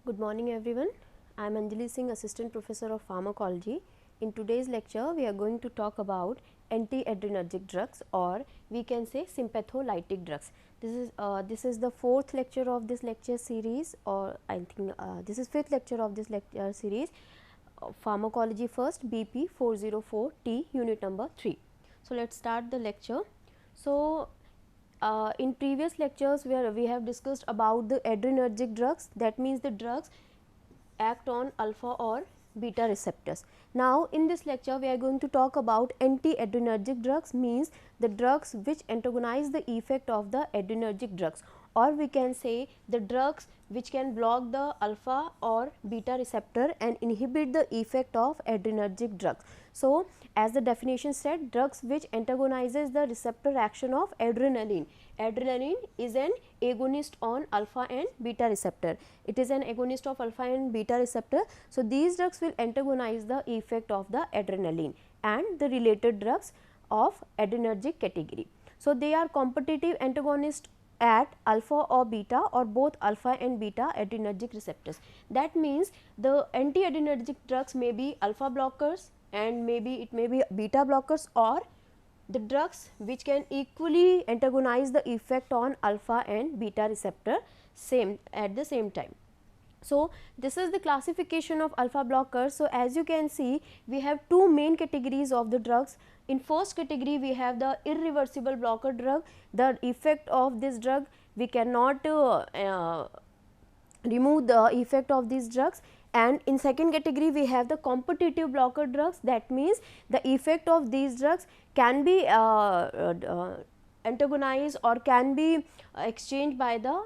Good morning everyone. I am Anjali Singh, Assistant Professor of Pharmacology. In today's lecture, we are going to talk about anti-adrenergic drugs, or we can say sympatholytic drugs. This is the fourth lecture of this lecture series, or I think this is fifth lecture of this lecture series. Pharmacology First, BP 404T, unit number 3. So let's start the lecture. So in previous lectures where we have discussed about the adrenergic drugs, that means the drugs act on alpha or beta receptors. Now in this lecture we are going to talk about anti-adrenergic drugs, means the drugs which antagonize the effect of the adrenergic drugs, or we can say the drugs which can block the alpha or beta receptor and inhibit the effect of adrenergic drugs. So as the definition said, drugs which antagonizes the receptor action of adrenaline. Adrenaline is an agonist on alpha and beta receptor. It is an agonist of alpha and beta receptor. So these drugs will antagonize the effect of the adrenaline and the related drugs of adrenergic category. So they are competitive antagonists at alpha or beta or both alpha and beta adrenergic receptors. That means the anti-adrenergic drugs may be alpha blockers and maybe it may be beta blockers, or the drugs which can equally antagonize the effect on alpha and beta receptor at the same time. So this is the classification of alpha blockers. So as you can see, we have two main categories of the drugs. In first category we have the irreversible blocker drug. The effect of this drug, we cannot remove the effect of these drugs. And in second category we have the competitive blocker drugs. That means the effect of these drugs can be antagonized or can be exchanged by the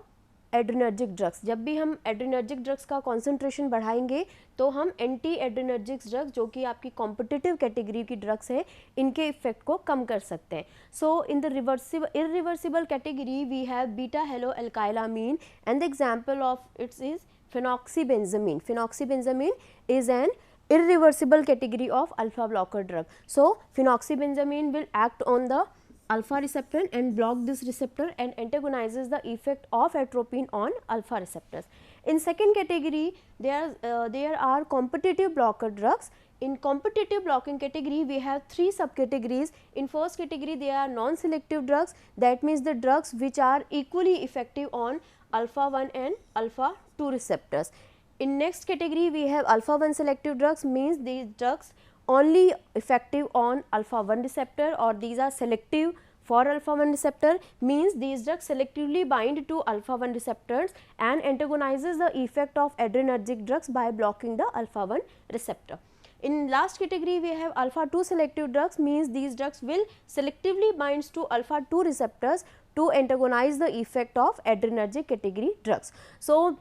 adrenergic drugs. जब भी हम adrenergic drugs का concentration बढ़ाएंगे तो हम anti adrenergic drugs, जो कि आपकी कॉम्पिटिटिव कैटेगरी की ड्रग्स है, इनके इफेक्ट को कम कर सकते हैं. So in the irreversible category we have beta haloalkylamine and the example of its is phenoxybenzamine. Phenoxybenzamine is an irreversible category of alpha blocker drug. So phenoxybenzamine will act on the alpha receptor and block this receptor and antagonizes the effect of atropine on alpha receptors. In second category there are competitive blocker drugs. In competitive blocking category we have three subcategories. In first category they are non-selective drugs. That means the drugs which are equally effective on alpha 1 and alpha 2 receptors. In next category we have alpha 1 selective drugs, means these drugs only effective on alpha 1 receptor, or these are selective for alpha 1 receptor, means these drugs selectively bind to alpha 1 receptors and antagonizes the effect of adrenergic drugs by blocking the alpha 1 receptor. In last category we have alpha 2 selective drugs, means these drugs will selectively binds to alpha 2 receptors to antagonize the effect of adrenergic category drugs. So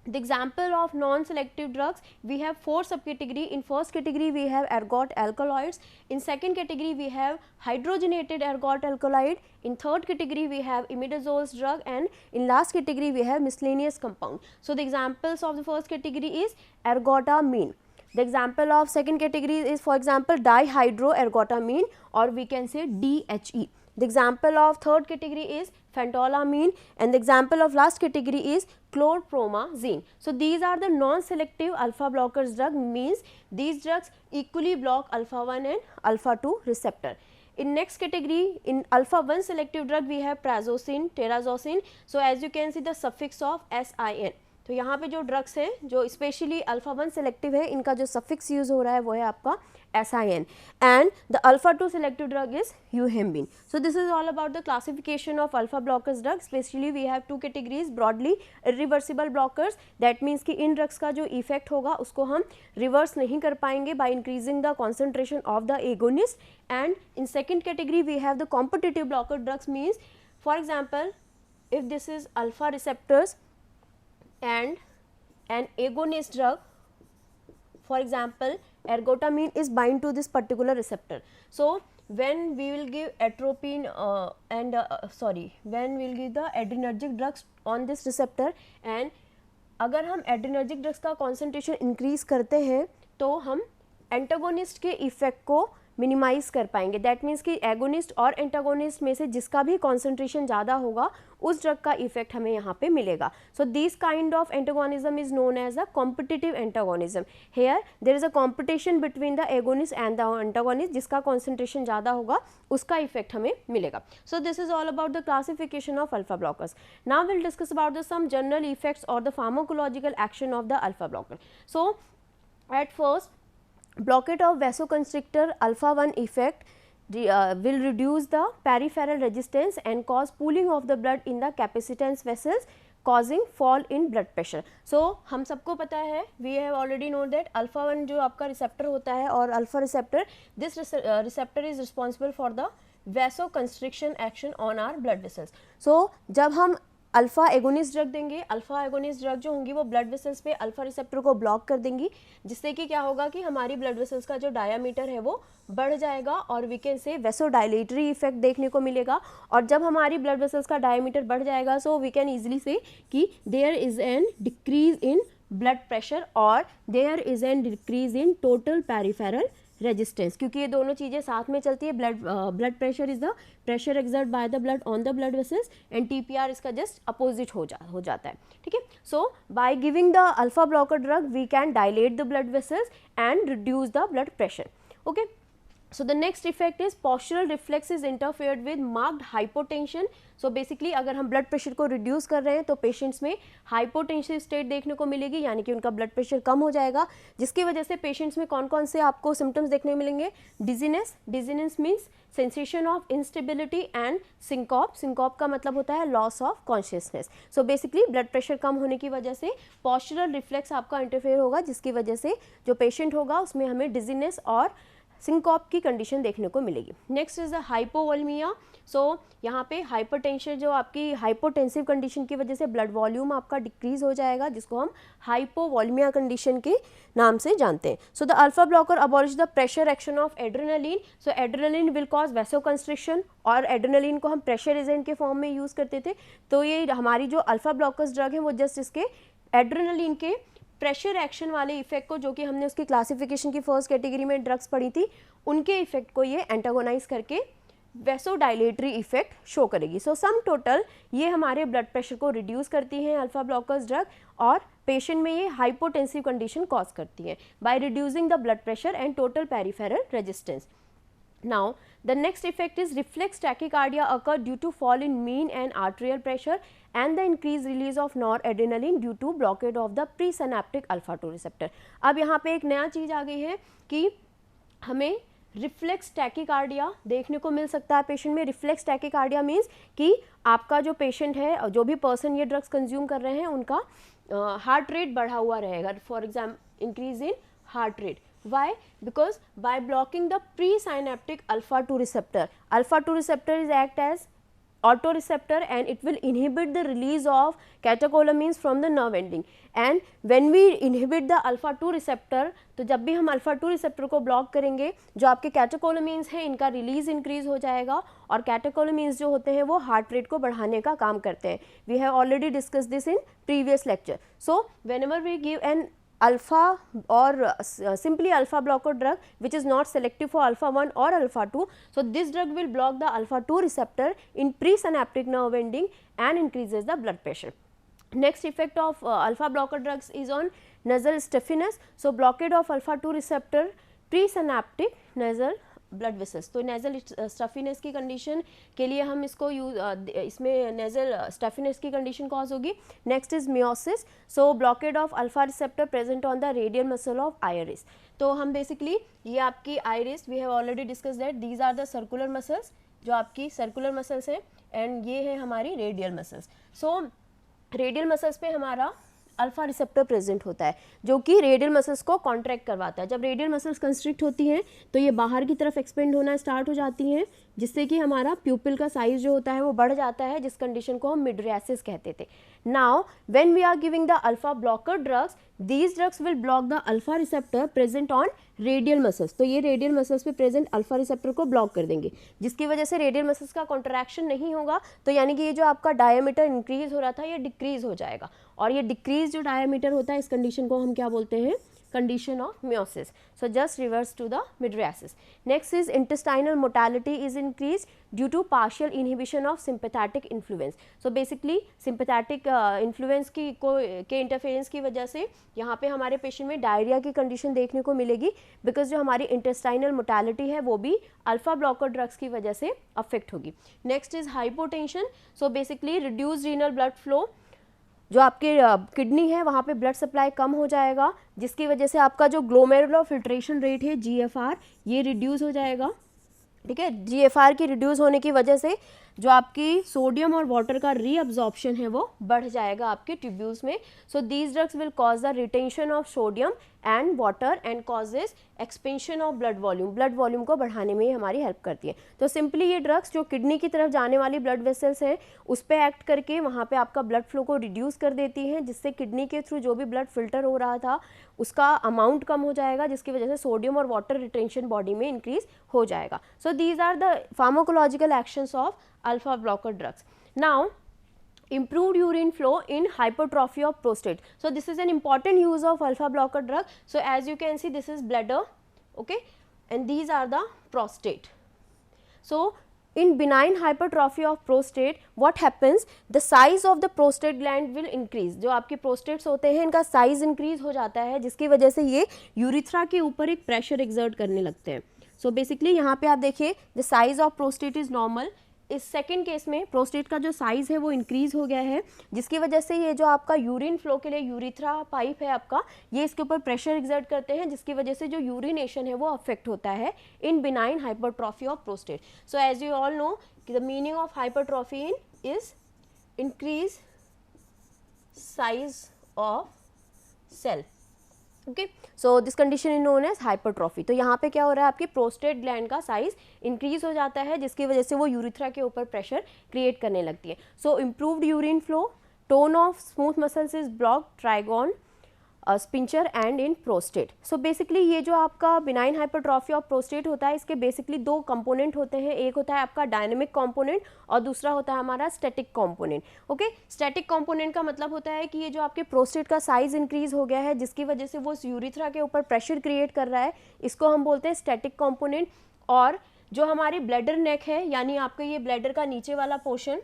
the example of non-selective drugs, we have four subcategory. In first category we have ergot alkaloids. In second category we have hydrogenated ergot alkaloid. In third category we have imidazoles drug, and in last category we have miscellaneous compound. So the examples of the first category is ergotamine. The example of second category is, for example, dihydroergotamine, or we can say DHE. The example of third category is phentolamine, and the example of last category is chlorpromazine. So these are the non-selective alpha blockers drug, means these drugs equally block alpha 1 and alpha 2 receptor. In next category, in alpha 1 selective drug we have prazosin, terazosin. So as you can see the suffix of SIN. तो यहाँ पे जो drugs है जो specially alpha 1 selective है, इनका जो suffix use हो रहा है वो है आपका SIN, and the alpha 2 selective drug is euhembine. So this is all about the classification of alpha blockers drug. Especially we have two categories, broadly irreversible blockers. That means कि इन drugs का जो effect होगा उसको हम reverse नहीं कर पाएंगे by increasing the concentration of the agonist. And in second category we have the competitive blocker drugs, means for example if this is alpha receptors and an agonist drug, for example ergotamine is bind to this particular receptor. So when we will give atropine when we will give the adrenergic drugs on this receptor, and अगर हम adrenergic drugs का concentration increase करते हैं तो हम antagonist के effect को minimise कर पाएंगे। दैट मीन्स कि एगोनिस्ट और एंटागोनिस्ट में से जिसका भी कॉन्सेंट्रेशन ज़्यादा होगा उस ड्रग का इफेक्ट हमें यहाँ पे मिलेगा। So this kind of antagonism is known as a competitive antagonism. Here there is a competition between the agonist and the antagonist, जिसका कॉन्सेंट्रेशन ज़्यादा होगा उसका इफेक्ट हमें मिलेगा। So this is all about the classification of alpha blockers. Now will discuss about the some general effects और the pharmacological action of the alpha blocker. So at first, blockade of vasoconstrictor alpha 1 effect will reduce the peripheral resistance and cause pooling of the blood in the capacitance vessels causing fall in blood pressure. So हम सबको पता है, we have already known that alpha 1 जो आपका receptor होता है और alpha receptor, this receptor is responsible for the vasoconstriction action on our blood vessels. So जब हम अल्फा एगोनिस्ट ड्रग देंगे, अल्फा एगोनिस्ट ड्रग जो होंगी वो ब्लड वेसल्स पे अल्फा रिसेप्टर को ब्लॉक कर देंगी, जिससे कि क्या होगा कि हमारी ब्लड वेसल्स का जो डायामीटर है वो बढ़ जाएगा और वी कैन से वेसोडाइलेटरी इफेक्ट देखने को मिलेगा। और जब हमारी ब्लड वेसल्स का डायामीटर बढ़ जाएगा so we can easily say कि there is an decrease in blood pressure और there is an decrease in total peripheral resistance, क्योंकि ये दोनों चीज़ें साथ में चलती है। Blood pressure is the pressure exert by the blood on the blood vessels and TPR इसका जस्ट अपोजिट हो जाता है। ठीक है, so by giving the alpha blocker drug we can dilate the blood vessels and reduce the blood pressure. Okay, so the next effect is postural reflex is interfered with marked hypotension. so basically अगर हम blood pressure को reduce कर रहे हैं तो patients में hypotensive state देखने को मिलेगी, यानी कि उनका ब्लड प्रेशर कम हो जाएगा, जिसकी वजह से पेशेंट्स में कौन कौन से आपको सिम्टम्स देखने को मिलेंगे? Dizziness means sensation of instability and syncope का मतलब होता है loss of consciousness. So basically blood pressure कम होने की वजह से पॉस्चरल रिफ्लेक्स आपका इंटरफेयर होगा, जिसकी वजह से जो पेशेंट होगा उसमें हमें डिजीनेस और सिंकॉप की कंडीशन देखने को मिलेगी। Next is the hypovolemia. So यहाँ पे हाइपरटेंशन जो आपकी हाइपोटेंसिव कंडीशन की वजह से ब्लड वॉल्यूम आपका डिक्रीज हो जाएगा, जिसको हम हाइपोवोल्मिया कंडीशन के नाम से जानते हैं। So the alpha blocker abolish the pressure action of adrenaline. So adrenaline will cause vasoconstriction, और एड्रेनालिन को हम प्रेशर एजेंट के फॉर्म में यूज़ करते थे। तो ये हमारी जो अल्फा ब्लॉकर्स ड्रग है वो जस्ट इसके एड्रेनालिन के प्रेशर एक्शन वाले इफेक्ट को, जो कि हमने उसकी क्लासिफिकेशन की फर्स्ट कैटेगरी में ड्रग्स पढ़ी थी, उनके इफेक्ट को ये एंटागोनाइज करके वेसोडाइलेटरी इफेक्ट शो करेगी। सो सम टोटल ये हमारे ब्लड प्रेशर को रिड्यूस करती हैं अल्फा ब्लॉकर्स ड्रग, और पेशेंट में ये हाइपोटेंसिव कंडीशन कॉज करती हैं by reducing the blood pressure and total peripheral resistance. Now, the next effect is reflex tachycardia occur due to fall in mean and arterial pressure and the increased release of noradrenaline due to blockade of the presynaptic alpha 2 receptor. अब यहाँ पे एक नया चीज़ आ गई है कि हमें reflex tachycardia देखने को मिल सकता है पेशेंट में। रिफ्लेक्स टैकीकार्डिया मीन्स कि आपका जो पेशेंट है, जो भी पर्सन ये ड्रग्स कंज्यूम कर रहे हैं, उनका हार्ट रेट बढ़ा हुआ रहेगा। For example increase in heart rate. Why? Because by blocking the presynaptic alpha 2 receptor, alpha 2 receptor is act as autoreceptor and it will inhibit the release of catecholamines from the nerve ending. And when we inhibit the alpha 2 receptor, तो जब भी हम alpha 2 receptor को block करेंगे, जो आपके catecholamines हैं इनका रिलीज इंक्रीज हो जाएगा, और catecholamines जो होते हैं वो हार्ट रेट को बढ़ाने का काम करते हैं। We have already discussed this in previous lecture. So whenever we give an alpha or simply alpha blocker drug which is not selective for alpha 1 or alpha 2, so this drug will block the alpha 2 receptor in presynaptic nerve ending and increases the blood pressure. Next effect of alpha blocker drugs is on nasal stuffiness. So blockade of alpha 2 receptor presynaptic nasal blood vessels. तो nasal stuffiness की condition के लिए हम इसको इसमें nasal stuffiness की condition cause होगी। Next is miosis. So blockade of alpha receptor present on the radial muscle of iris. तो हम बेसिकली ये आपकी iris, we have already discuss that these are the circular muscles, जो आपकी circular muscles है, and ये है हमारी radial muscles. So radial muscles पे हमारा अल्फा रिसेप्टर प्रेजेंट होता है, जो कि रेडियल मसल्स को कॉन्ट्रैक्ट करवाता है। जब रेडियल मसल्स कंस्ट्रिक्ट होती हैं तो ये बाहर की तरफ एक्सपेंड होना स्टार्ट हो जाती हैं, जिससे कि हमारा प्यूपिल का साइज जो होता है वो बढ़ जाता है, जिस कंडीशन को हम मिड्रियासिस कहते थे। Now when we are giving the alpha blocker drugs, these drugs will block the alpha receptor present on radial muscles. तो ये रेडियल मसल्स पे प्रेजेंट अल्फा रिसेप्टर को ब्लॉक कर देंगे, जिसकी वजह से रेडियल मसल्स का कॉन्ट्रैक्शन नहीं होगा। तो यानी कि ये जो आपका डायमीटर इंक्रीज हो रहा था ये डिक्रीज हो जाएगा, और ये डिक्रीज जो डायमीटर होता है इस कंडीशन को हम क्या बोलते हैं? condition of meiosis. So just reverse to the mydriasis. Next is intestinal mortality is increased due to partial inhibition of sympathetic influence. So basically sympathetic influence के interference की वजह से यहाँ पे हमारे पेशेंट में डायरिया की कंडीशन देखने को मिलेगी, बिकॉज जो हमारी इंटेस्टाइनल मोटालिटी है वो भी अल्फा ब्लॉकर ड्रग्स की वजह से अफेक्ट होगी. Next is hypotension. So basically reduce renal blood flow, जो आपके किडनी है वहाँ पे ब्लड सप्लाई कम हो जाएगा, जिसकी वजह से आपका जो ग्लोमेरुलर फिल्ट्रेशन रेट है GFR ये रिड्यूस हो जाएगा. ठीक है, GFR की रिड्यूस होने की वजह से जो आपकी सोडियम और वाटर का रीअब्जॉर्प्शन है वो बढ़ जाएगा आपके ट्यूब्यूल्स में. So these drugs will cause the retention of sodium and water and causes expansion of blood volume. Blood volume को बढ़ाने में हमारी हेल्प करती है. तो सिंपली ये ड्रग्स जो किडनी की तरफ जाने वाली ब्लड वेसल्स हैं उस पर एक्ट करके वहाँ पे आपका ब्लड फ्लो को रिड्यूस कर देती हैं, जिससे किडनी के थ्रू जो भी ब्लड फिल्टर हो रहा था उसका अमाउंट कम हो जाएगा, जिसकी वजह से सोडियम और वाटर रिटेंशन बॉडी में इंक्रीज हो जाएगा. So these are the pharmacological actions of alpha blocker drugs. Now improved urine flow in hypertrophy of prostate. So this is an important use of alpha blocker drug. So as you can see, this is bladder, okay, and these are the prostate. So in benign hypertrophy of prostate what happens, the size of the prostate gland will increase. जो आपके prostates होते हैं इनका size increase हो जाता है, जिसकी वजह से ये urethra के ऊपर एक pressure exert करने लगते हैं. So basically यहाँ पे आप देखिए the size of prostate is normal. इस सेकेंड केस में प्रोस्टेट का जो साइज़ है वो इंक्रीज हो गया है, जिसकी वजह से ये जो आपका यूरिन फ्लो के लिए यूरिथ्रा पाइप है आपका, ये इसके ऊपर प्रेशर एक्सर्ट करते हैं, जिसकी वजह से जो यूरिनेशन है वो अफेक्ट होता है in benign hypertrophy of prostate. So as you all know कि the meaning of hypertrophy in is increase size of cell. Okay, so this condition is known as hypertrophy. तो यहाँ पे क्या हो रहा है, आपकी प्रोस्टेट ग्लैंड का साइज इंक्रीज हो जाता है, जिसकी वजह से वो यूरिथ्रा के ऊपर प्रेशर क्रिएट करने लगती है. So improved urine flow, tone of smooth muscles is block, trigone, sphincter and in prostate. So basically ये जो आपका बिनाइन हाइपरट्रॉफी ऑफ प्रोस्टेट होता है, इसके बेसिकली दो कंपोनेंट होते हैं. एक होता है आपका डायनेमिक कंपोनेंट और दूसरा होता है हमारा static component. Okay, static component का मतलब होता है कि ये जो आपके प्रोस्टेट का साइज इंक्रीज हो गया है, जिसकी वजह से वो यूरिथ्रा के ऊपर प्रेशर क्रिएट कर रहा है, इसको हम बोलते हैं स्टैटिक कंपोनेंट. और जो हमारी ब्लैडर नेक है, यानी आपका ये ब्लैडर का नीचे वाला पोर्शन,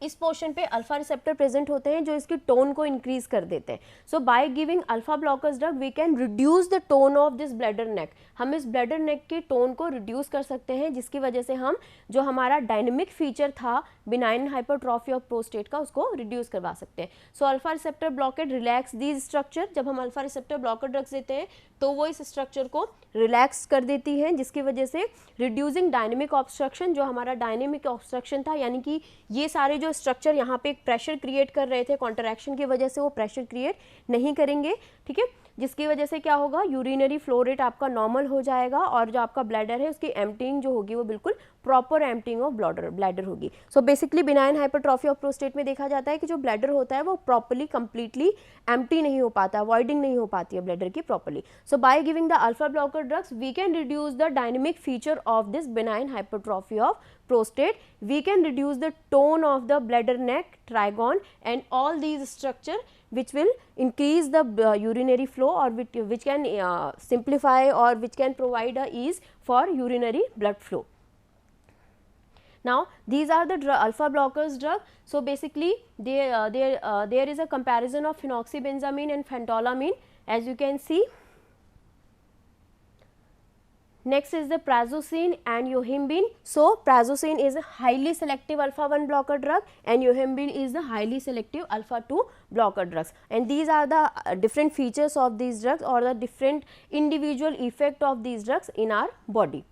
इस पोर्शन पे अल्फा रिसेप्टर प्रेजेंट होते हैं जो इसकी टोन को इंक्रीज कर देते हैं. So by giving alpha blockers drug we can reduce the tone of this bladder neck. हम इस ब्लैडर नेक की टोन को रिड्यूस कर सकते हैं, जिसकी वजह से हम जो हमारा डायनेमिक फीचर था बिनाइन हाइपरट्रॉफी ऑफ प्रोस्टेट का, उसको रिड्यूस करवा सकते हैं. So alpha receptor blockade relax these structure. जब हम अल्फा रिसेप्टर ब्लॉकर ड्रग्स देते हैं तो वो इस स्ट्रक्चर को रिलैक्स कर देती हैं, जिसकी वजह से रिड्यूसिंग डायनेमिक ऑब्स्ट्रक्शन, जो हमारा डायनेमिक ऑब्स्ट्रक्शन था, यानी कि ये सारे जो स्ट्रक्चर यहाँ पे एक प्रेशर क्रिएट कर रहे थे कॉन्ट्रैक्शन की वजह से, वो प्रेशर क्रिएट नहीं करेंगे. ठीक है, जिसकी वजह से क्या होगा, यूरिनरी फ्लो रेट आपका नॉर्मल हो जाएगा और जो आपका ब्लैडर है उसकी एम्प्टिंग जो होगी वो बिल्कुल प्रॉपर एम्प्टिंग ऑफ ब्लैडर होगी. So basically benign hypertrophy of prostate में देखा जाता है कि जो ब्लैडर होता है वो प्रॉपर्ली कंप्लीटली एम्प्टी नहीं हो पाता, वॉइडिंग नहीं हो पाती है ब्लैडर की properly. So by giving the alpha blocker drugs we can reduce the dynamic feature of this benign hypertrophy of prostate. We can reduce the tone of the bladder neck, trigone and all these structure which will increase the urinary flow or which can simplify or which can provide a ease for urinary blood flow. Now these are the alpha blockers drug. So basically there is a comparison of phenoxybenzamine and phentolamine, as you can see. Next is the prazosin and yohimbine. So prazosin is a highly selective alpha 1 blocker drug and yohimbine is the highly selective alpha 2 blocker drugs, and these are the different features of these drugs or the different individual effect of these drugs in our body.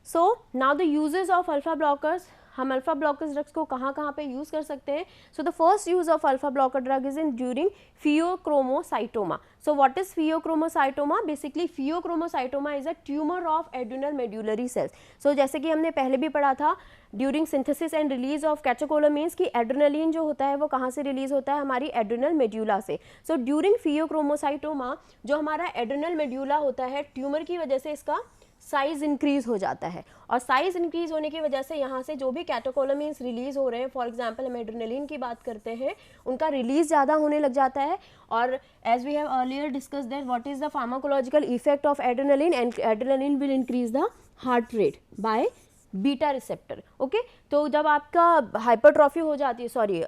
So now the uses of alpha blockers, हम alpha blockers drugs को कहाँ कहाँ पे use कर सकते हैं. So the first use of alpha blocker drug is in during pheochromocytoma. So what is pheochromocytoma? Basically pheochromocytoma is a tumour of adrenal medullary cells. So जैसे कि हमने पहले भी पढ़ा था during synthesis and release of catecholamines की adrenaline जो होता है वो कहाँ से रिलीज होता है, हमारी एड्रेनल मेड्यूला से. सो ड्यूरिंग फियोक्रोमोसाइटोमा जो हमारा एड्रेनल मेड्यूला होता है, ट्यूमर की वजह से इसका साइज इंक्रीज हो जाता है, और साइज इंक्रीज होने की वजह से यहाँ से जो भी कैटेकोलमीन्स रिलीज हो रहे हैं, फॉर एग्जांपल हम एड्रेनलिन की बात करते हैं, उनका रिलीज ज़्यादा होने लग जाता है. और as we have earlier discuss that what is the pharmacological effect of adrenaline, and adrenaline will increase the heart rate by beta receptor. Okay, तो जब आपका हाइपरट्रॉफी हो जाती है, सॉरी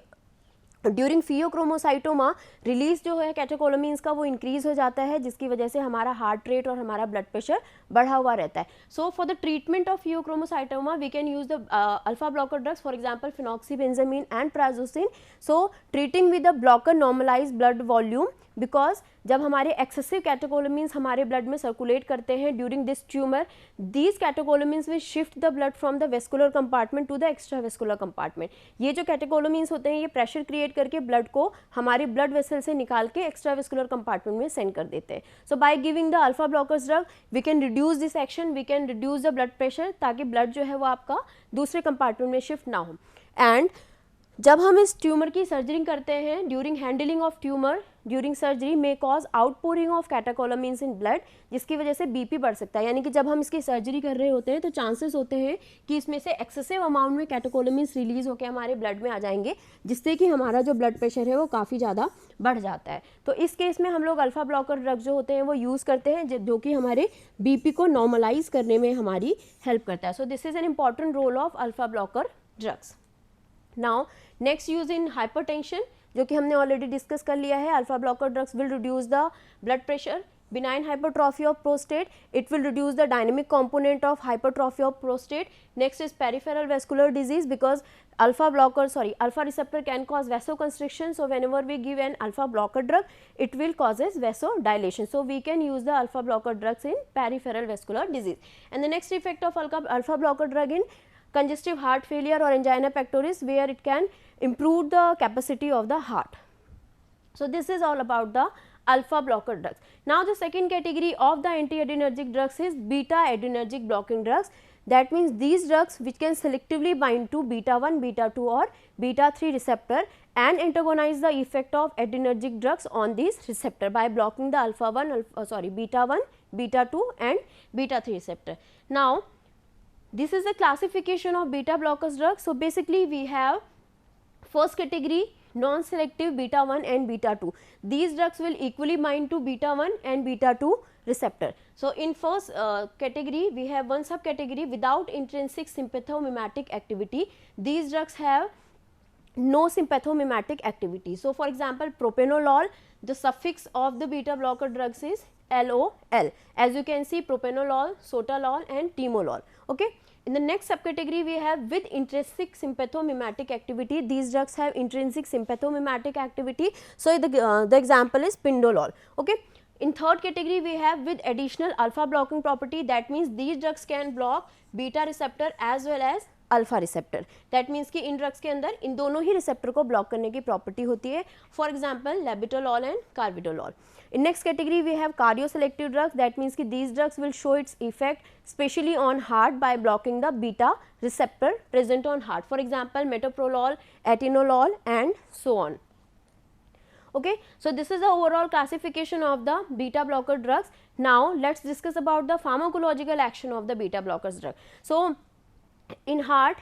ड्यूरिंग फियोक्रोमोसाइटोमा, रिलीज जो है कैटेकोलमीन्स का वो इंक्रीज हो जाता है, जिसकी वजह से हमारा हार्ट रेट और हमारा ब्लड प्रेशर बढ़ा हुआ रहता है. So for the treatment of pheochromocytoma we can use the alpha blocker drugs, for example phenoxybenzamine and prazosin. So treating with the blocker normalise blood volume, because जब हमारे excessive कैटेकोलमीन्स हमारे blood में circulate करते हैं during this tumour, these catecholamines will shift the blood from the vascular compartment to the extra vascular compartment. ये जो कैटेकोलमीन्स होते हैं ये प्रेशर क्रिएट करके ब्लड को हमारे ब्लड वेसल से निकाल के एक्स्ट्रा वेस्कुलर कंपार्टमेंट में सेंड कर देते हैं. So by giving the alpha blockers drug we can reduce this action, we can reduce the blood pressure, ताकि ब्लड जो है वो आपका दूसरे कंपार्टमेंट में शिफ्ट ना हो. एंड जब हम इस ट्यूमर की सर्जरी करते हैं, during handling of tumour during surgery may cause outpouring of catecholamines in blood, जिसकी वजह से बीपी बढ़ सकता है. यानी कि जब हम इसकी सर्जरी कर रहे होते हैं तो चांसेस होते हैं कि इसमें से एक्सेसिव अमाउंट में कैटेकोलमीन्स रिलीज होकर हमारे ब्लड में आ जाएंगे, जिससे कि हमारा जो ब्लड प्रेशर है वो काफ़ी ज़्यादा बढ़ जाता है. तो इस केस में हम लोग अल्फा ब्लॉकर ड्रग जो होते हैं वो यूज़ करते हैं, जो कि हमारे बीपी को नॉर्मलाइज करने में हमारी हेल्प करता है. So this is an important role of alpha blocker drugs. Now next use in hypertension, जो कि हमने ऑलरेडी डिस्कस कर लिया है. Alpha blocker drugs will reduce the blood pressure. Benign hypertrophy of prostate, it will reduce the dynamic component of hypertrophy of prostate. Next is peripheral vascular disease, because alpha receptor can cause vasoconstriction. So whenever we give an alpha blocker drug, it will causes vasodilation. So we can use the alpha blocker drugs in peripheral vascular disease. And the next effect of alpha blocker drug in congestive heart failure or angina pectoris, where it can improve the capacity of the heart. So this is all about the alpha blocker drugs. Now the second category of the antiadrenergic drugs is beta adrenergic blocking drugs. That means these drugs which can selectively bind to beta 1, beta 2 or beta 3 receptor and antagonize the effect of adrenergic drugs on these receptor by blocking the beta 1, beta 2 and beta 3 receptor. Now this is the classification of beta blockers drugs. So basically we have first category, non-selective beta 1 and beta 2. These drugs will equally bind to beta 1 and beta 2 receptor. So in first category we have one subcategory without intrinsic sympathomimetic activity. These drugs have no sympathomimetic activity. So for example propranolol, the suffix of the beta blocker drugs is LOL. As you can see, propranolol, sotalol and timolol. Okay. In the next subcategory we have with intrinsic sympathomimetic activity. These drugs have intrinsic sympathomimetic activity. So the example is pindolol. Okay. In third category we have with additional alpha blocking property. That means these drugs can block beta receptor as well as alpha receptor. That means कि इन drugs के अंदर इन दोनों ही receptor को block करने की property होती है. For example labetalol and carvedilol. In next category we have cardioselective drugs. That means कि these drugs will show its effect specially on heart by blocking the beta receptor present on heart. For example metoprolol, atenolol and so on. Okay, so this is the overall classification of the beta blocker drugs. Now let's discuss about the pharmacological action of the beta blockers drug. So in heart,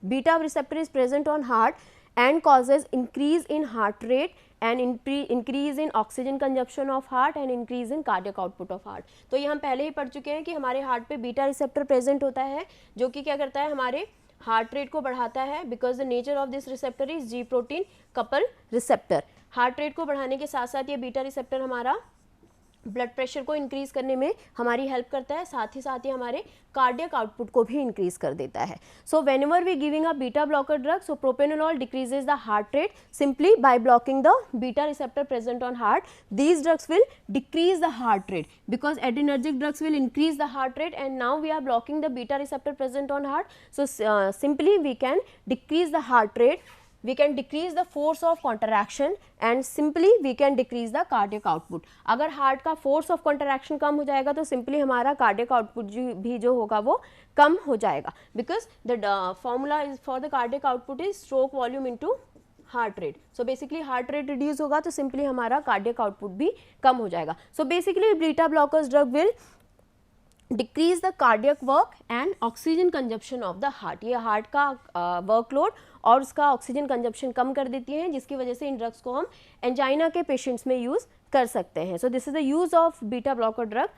beta receptor is present on heart and causes increase in heart rate and increase in oxygen consumption of heart and increase in cardiac output of heart. तो ये हम पहले ही पढ़ चुके हैं कि हमारे heart पे बीटा रिसेप्टर प्रेजेंट होता है, जो कि क्या करता है, हमारे हार्ट रेट को बढ़ाता है. Because the nature of this receptor is ji protein couple receptor. Heart rate को बढ़ाने के साथ साथ ये बीटा रिसेप्टर हमारा ब्लड प्रेशर को इंक्रीज करने में हमारी हेल्प करता है, साथ ही हमारे कार्डियक आउटपुट को भी इंक्रीज कर देता है. So whenever we giving a beta blocker drug, so propranolol decreases the heart rate simply by blocking the beta receptor present on heart. These drugs will decrease the heart rate because adrenergic drugs will increase the heart rate and now we are blocking the beta receptor present on heart. So simply we can decrease the heart rate, we can decrease the force of contraction and simply we can decrease the cardiac output. अगर heart का force of contraction कम हो जाएगा तो simply हमारा cardiac output भी जो होगा वो कम हो जाएगा. Because the formula is for the cardiac output is stroke volume into heart rate. So basically heart rate reduce होगा तो simply हमारा cardiac output भी कम हो जाएगा. So basically beta blockers drug will decrease the cardiac work and oxygen consumption of the heart. ये heart का workload और उसका ऑक्सीजन कंजप्शन कम कर देती हैं, जिसकी वजह से इन ड्रग्स को हम एंजाइना के पेशेंट्स में यूज़ कर सकते हैं। सो this is the use of beta blocker drug.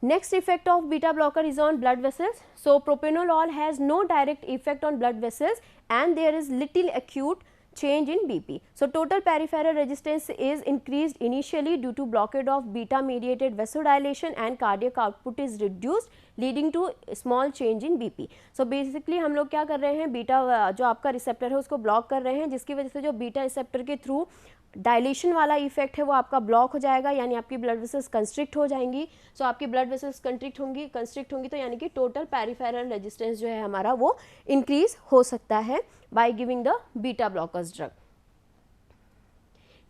Next effect of beta blocker is on blood vessels. So propranolol has no direct effect on blood vessels and there is little acute change in BP. So total peripheral resistance is increased initially due to blockade of beta mediated vasodilation and cardiac output is reduced leading to small change in BP. So basically हम लोग क्या कर रहे हैं, beta जो आपका receptor है उसको ब्लॉक कर रहे हैं, जिसकी वजह से जो बीटा रिसेप्टर के थ्रू डायलेशन वाला इफेक्ट है वो आपका ब्लॉक हो जाएगा, यानी आपकी ब्लड वेसल्स कंस्ट्रिक्ट हो जाएंगी। सो आपकी ब्लड वेसल्स कंस्ट्रिक्ट होंगी तो यानी कि टोटल पेरिफेरल रेजिस्टेंस जो है हमारा वो इंक्रीज हो सकता है bye giving the beta blockers drug.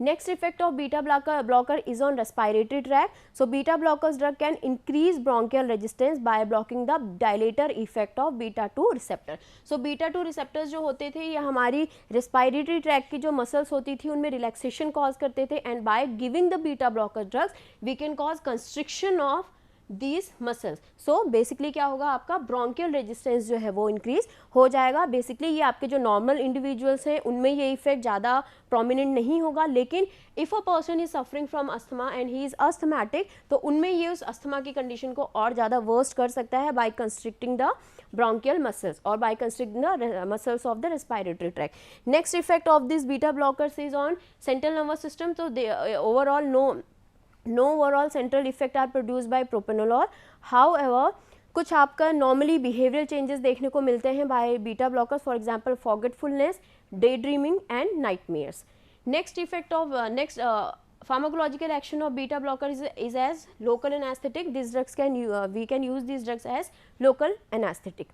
Next effect of beta blocker is on respiratory tract. So beta blockers drug can increase bronchial resistance by blocking the dilator effect of beta 2 receptor. So beta 2 receptors जो होते थे ये हमारी respiratory tract की जो muscles होती थी उनमें relaxation cause करते थे, and by giving the beta blocker drugs we can cause constriction of these muscles. So basically क्या होगा, आपका bronchial resistance जो है वो increase हो जाएगा। बेसिकली ये आपके जो नॉर्मल इंडिविजुअल्स हैं उनमें ये इफेक्ट ज़्यादा प्रोमिनेंट नहीं होगा, लेकिन if a person is suffering from asthma and he is asthmatic तो उनमें ये उस अस्थमा की कंडीशन को और ज़्यादा वर्स्ट कर सकता है by constricting the bronchial muscles or by constricting the muscles of the respiratory tract. Next effect of this beta blockers is on central nervous system. So they overall no overall central effect are produced by propranolol. However कुछ आपका normally behavioural changes देखने को मिलते हैं by beta blockers, for example forgetfulness, day dreaming and nightmares. Next effect of next pharmacological action of beta blocker is as local anesthetic. These drugs we can use these drugs as local anesthetic.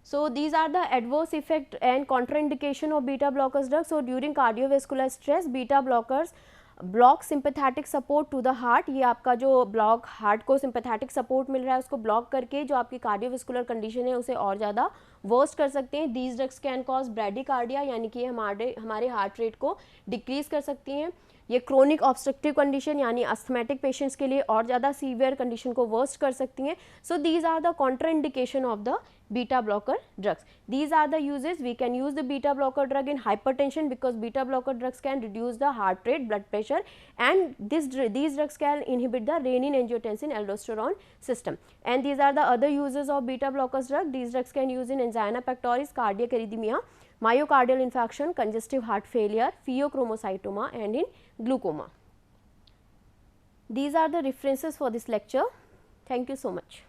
So these are the adverse effect and contraindication of beta blockers drugs. So during cardiovascular stress, beta blockers block sympathetic support to the heart. ये आपका जो block heart को sympathetic support मिल रहा है उसको block करके जो आपकी कार्डियोवैस्कुलर कंडीशन है उसे और ज़्यादा वर्स्ट कर सकते हैं। These drugs can cause bradycardia, यानी कि हमारे हार्ट रेट को डिक्रीज कर सकती हैं। ये क्रोनिक ऑब्स्ट्रक्टिव कंडीशन यानी अस्थमैटिक पेशेंट्स के लिए और ज़्यादा सीवियर कंडीशन को वर्स्ट कर सकती हैं। So these are the contraindication of the beta blocker drugs. These are the uses. We can use the beta blocker drug in hypertension because beta blocker drugs can reduce the heart rate, blood pressure, and these drugs can inhibit the renin, angiotensin, aldosterone system. And these are the other uses of beta blockers drug. These drugs can use in angina pectoris, cardiac arrhythmia, myocardial infarction, congestive heart failure, pheochromocytoma, and in glaucoma. These are the references for this lecture. Thank you so much.